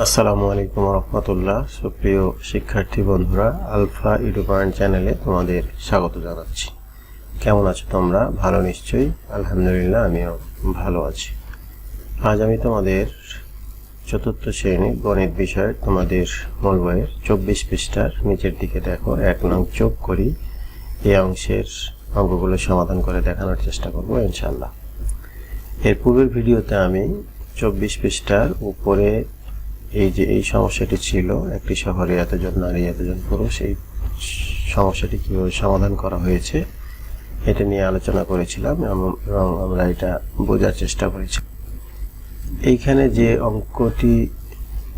আসসালামু আলাইকুম রহমতুল্লাহ। সুপ্রিয় শিক্ষার্থী বন্ধুরা, আলফা ইডু পয়েন্ট চ্যানেলে তোমাদের স্বাগত জানাচ্ছি। কেমন আছো তোমরা? ভালো নিশ্চয়ই। আলহামদুলিল্লাহ, আমিও ভালো আছি। আজ আমি তোমাদের চতুর্থ শ্রেণী গণিত বিষয়ের তোমাদের মূল বইয়ের 24 পৃষ্ঠার নিচের দিকে দেখো 1 নং যোগ করি এই অংশের অঙ্কগুলো সমাধান করে দেখানোর চেষ্টা করব ইনশাআল্লাহ। এর পূর্বের ভিডিওতে আমি 24 পৃষ্ঠার উপরে এই সমস্যাটি ছিল, একটি শহরে এতজন নারী এতজন পুরুষ, এই সমস্যাটি কিভাবে সমাধান করা হয়েছে এটা নিয়ে আলোচনা করেছিলাম এবং আমরা এটা বোঝার চেষ্টা করেছি। এইখানে যে অঙ্কটি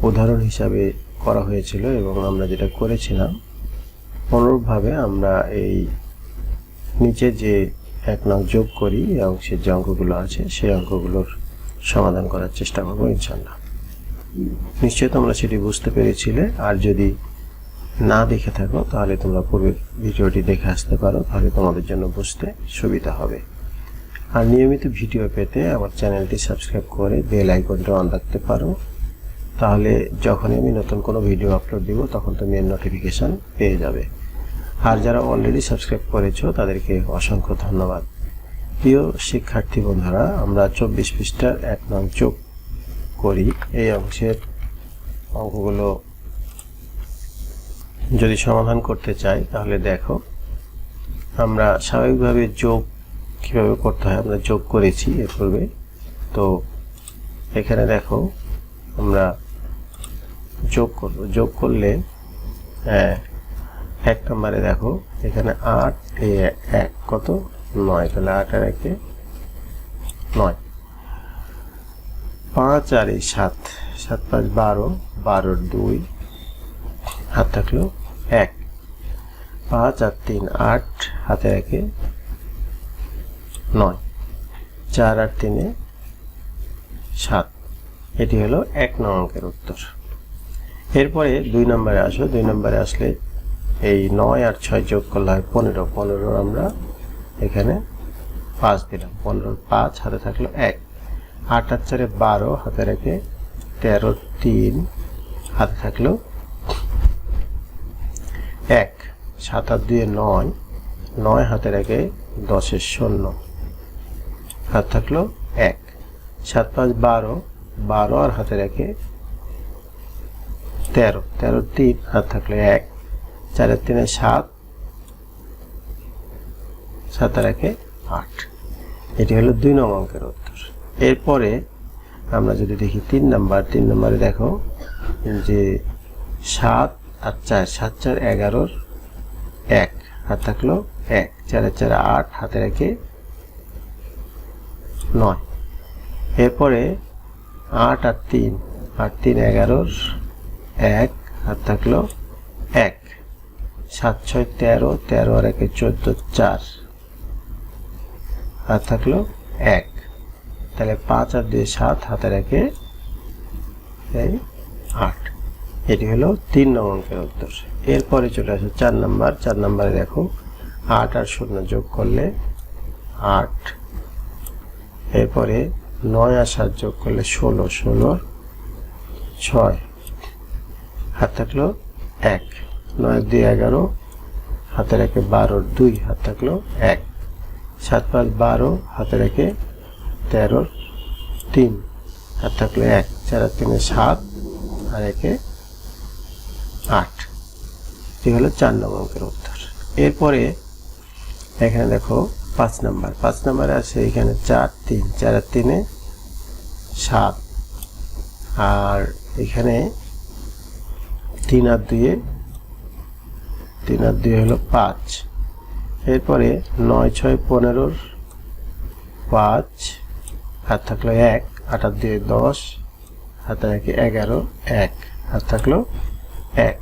উদাহরণ হিসাবে করা হয়েছিল এবং আমরা যেটা করেছিলাম অনুরূপভাবে আমরা এই নিচে যে 1 নং যোগ করি এই অংশের যে অঙ্কগুলো আছে সেই অঙ্কগুলোর সমাধান করার চেষ্টা করবো ইনশাআল্লাহ। নিশ্চয়ই তোমরা সেটি বুঝতে পেরেছিলে, আর যদি না দেখে থাকো তাহলে তোমরা পূর্বের ভিডিওটি দেখে আসতে পারো, তাহলে তোমাদের জন্য বুঝতে সুবিধা হবে। আর নিয়মিত ভিডিও পেতে আমার চ্যানেলটি সাবস্ক্রাইব করে বেল আইকনটা অন রাখতে পারো, তাহলে যখনই আমি নতুন কোনো ভিডিও আপলোড দিব তখন তুমি এর নোটিফিকেশন পেয়ে যাবে। আর যারা অলরেডি সাবস্ক্রাইব করেছো তাদেরকে অসংখ্য ধন্যবাদ। প্রিয় শিক্ষার্থী বন্ধুরা, আমরা 24 পৃষ্ঠার 1 নং যোগ করি এই অংশের অঙ্কগুলো যদি সমাধান করতে চাই তাহলে দেখো, আমরা স্বাভাবিকভাবে যোগ কিভাবে করতে হয় আমরা যোগ করেছি এর পূর্বে। তো এখানে দেখো আমরা যোগ করব। যোগ করলে 1 নম্বরে দেখো এখানে 8 1 কত 9, তাহলে 8 আর 1 9, 5 আর 7, 7 5 12, 12 2 হাত থাকলো 1, 5 আর 3 8 হাতে রেখে 9, 4 আর 3 7। এটি হলো 1 নং অঙ্কের উত্তর। এরপরে 2 নম্বরে আসো। 2 নম্বরে আসলে এই 9 আর 6 যোগ করলে হয় 15, 15 আমরা এখানে 5 দিলাম, 15 5 হাতে থাকলো 1, 8 আর 4 12 হাতে রেখে 13 3 হাতে থাকলো 1, 7 আর 2 9, 9 হাতে রেখে 10 0 হাতে থাকলো 1, 7 5 12, 12 আর হাতে রেখে 13, 13 3 হাতে থাকলো 1, 4 আর 3 7, 7 আর 1 8। এটি হলো 2 নং অঙ্কের উত্তর। এরপরে আমরা যদি দেখি 3 নম্বরে দেখো যে 7 আর 4, 7 4 11 1 হাতে থাকলো 1, 4 আর 4 8 হাতে রেখে 9। এরপরে 8 আর 3, 8 3 11 1 হাতে থাকলো 1, 7 6 13, 13 আর 1 14 4 হাতে থাকলো 1, তাহলে 5 আর 2 7 হাতে রেখে 8। এটি হলো 3 নং অঙ্কের উত্তর। এরপরে চলে আসো 4 নম্বর। 4 নম্বরে দেখো 8 আর 0 যোগ করলে 8, এরপরে 9 আর 7 যোগ করলে 16, 16 6 হাত থাকলো 1, 9 2 11 হাতে রেখে 12 2 হাত থাকলো 1, 7 5 12 হাতে রেখে 13 3 হাত থাকলো 1, 4 আর 3 7 আর 1 8। এটি হলো 4 নম্বর অঙ্কের উত্তর। এরপরে এখানে দেখো 5 নম্বরে আছে এখানে 4 3, 4 আর 3 7, আর এখানে 3 আর 2 হলো 5। এরপরে 9 6 15 5 হাত থাকলো 1, 8 আর 2 10 হাতে রেখে 11 1 হাত থাকলো 1,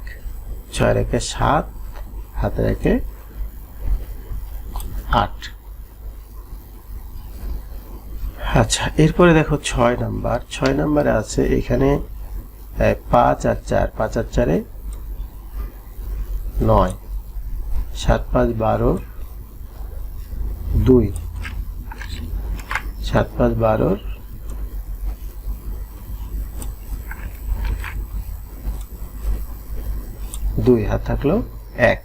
6 রেখে 7 হাতে রেখে 8। আচ্ছা, এরপরে দেখো 6 নম্বরে আছে এখানে 5 আর 4, 5 আর 4 9, 7 5 12 2, 7 5 12 2 হাত থাকলো 1,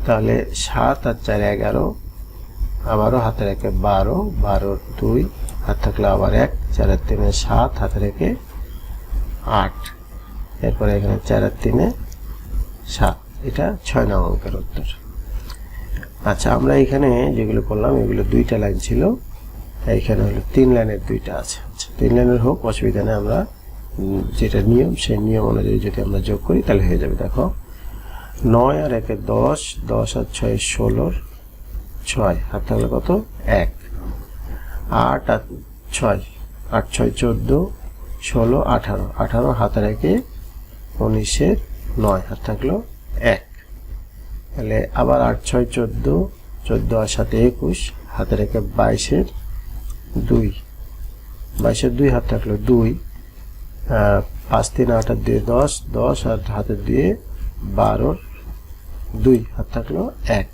তাহলে 7 আর 4 11, আবারও হাতে রেখে 12, 12 2 হাত থাকলো আবার 1, 4 আর 3 7, হাতে রেখে 8, এরপরে এখানে 4 আর 3 7, এটা 6 নং অঙ্কের উত্তর। আচ্ছা, আমরা এখানে যেগুলো করলাম এগুলো 2টা লাইন ছিল, এইখানে হলো 3 লাইনের 2টা আছে। আচ্ছা, 3 লাইনের হোক, অসুবিধা নেই, আমরা যেটা নিয়ম সেই নিয়ম অনুযায়ী যদি আমরা যোগ করি তাহলে হয়ে যাবে। দেখো 9 আর 1 10, 10 আর 6 16, 6 হাত থাকলে কত 1, 8 আর 6, 8 6 14, 16 18, 18 হাতে রেখে 19 এর 9 হাত থাকলো 1, তাহলে আবার 8 6 14, 14 আর 7 21, হাতে রেখে 22 এর 2, 22 এর 2 হাত থাকলো 2, 5 3 8 আর 2 10, 10 আর হাতে দিয়ে 12, 2 হাত থাকলো 1,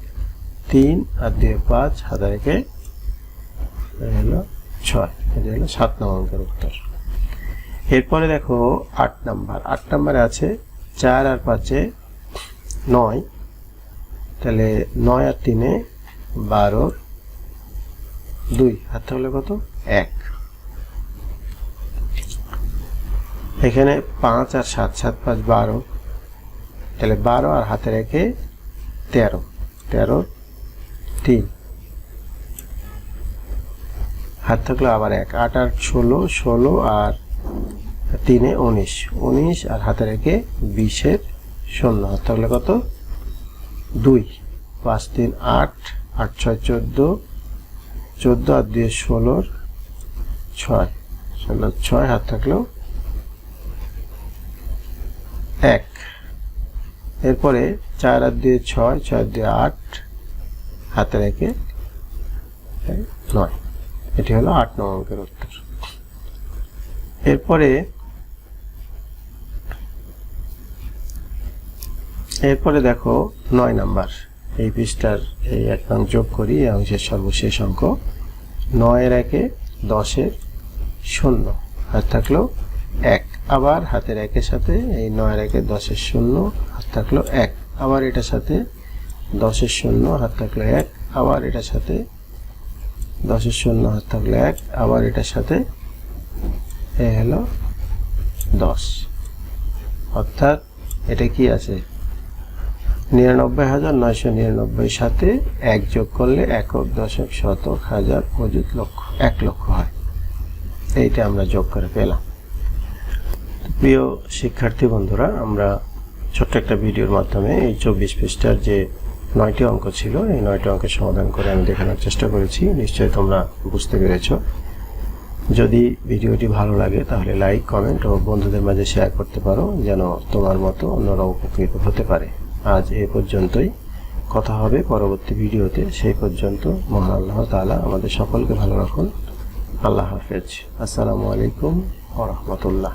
3 আর 2 5, হাতে রেখে হলো 6, এটা হলো 7 নং অঙ্কের উত্তর। এরপরে দেখো 8 নাম্বার। 8 নম্বরে আছে 4 আর 5 9, তাহলে 9 আর 3 12, 2 হাত থাকলে কত 1, এখানে 5 আর 7, 7 5 12, তাহলে 12 আর হাতে রেখে 13, 13 3 হাত থাকলো আবার 1, 8 আর 16, 16 আর 3 19, 19 আর হাতে রেখে 20 এর 0, হাত থাকলে কত 2, 5 3 8, 8 6 14, 14 আর 2 16, 6 16 6 হাত থাকলো 1, এরপরে 4 আর 2 6, 6 আর 2 8, হাতে রেখে 9, এটি হলো 8 নং অঙ্কের উত্তর। এরপরে দেখো 9 নাম্বার, এই পৃষ্ঠার এই এক নং যোগ করি, এই অংশের সর্বশেষ অঙ্ক। 9 এর 1 10 এর 0, হাত থাকলো 1, আবার হাতের 1 সাথে এই 9 এর 1 10 এর 0, হাত থাকলো 1, আবার এটার সাথে 10 এর 0, হাত থাকলো 1, আবার এটার সাথে 10 এর 0, হাত থাকলো 1, আবার এটার সাথে এই হলো 10, অর্থাৎ এটা কি আছে 99,999 সাথে 1 যোগ করলে একক দশক শতক হাজার অযুত লক্ষ 1 লক্ষ হয়। এইটা আমরা যোগ করে পেলাম। প্রিয় শিক্ষার্থী বন্ধুরা, আমরা ছোট্ট একটা ভিডিওর মাধ্যমে এই 24 পৃষ্ঠার যে 9টি অঙ্ক ছিল এই 9টি অঙ্কের সমাধান করে আমি দেখানোর চেষ্টা করেছি। নিশ্চয়ই তোমরা বুঝতে পেরেছো। যদি ভিডিওটি ভালো লাগে তাহলে লাইক কমেন্ট ও বন্ধুদের মাঝে শেয়ার করতে পারো, যেন তোমার মতো অন্যরাও উপকৃত হতে পারে। আজ এ পর্যন্তই, কথা হবে পরবর্তী ভিডিওতে। সেই পর্যন্ত মহান আল্লাহ তাআলা আমাদের সকলকে ভালো রাখুন। আল্লাহ হাফেজ। আসসালামু আলাইকুম ওয়া রাহমাতুল্লাহ।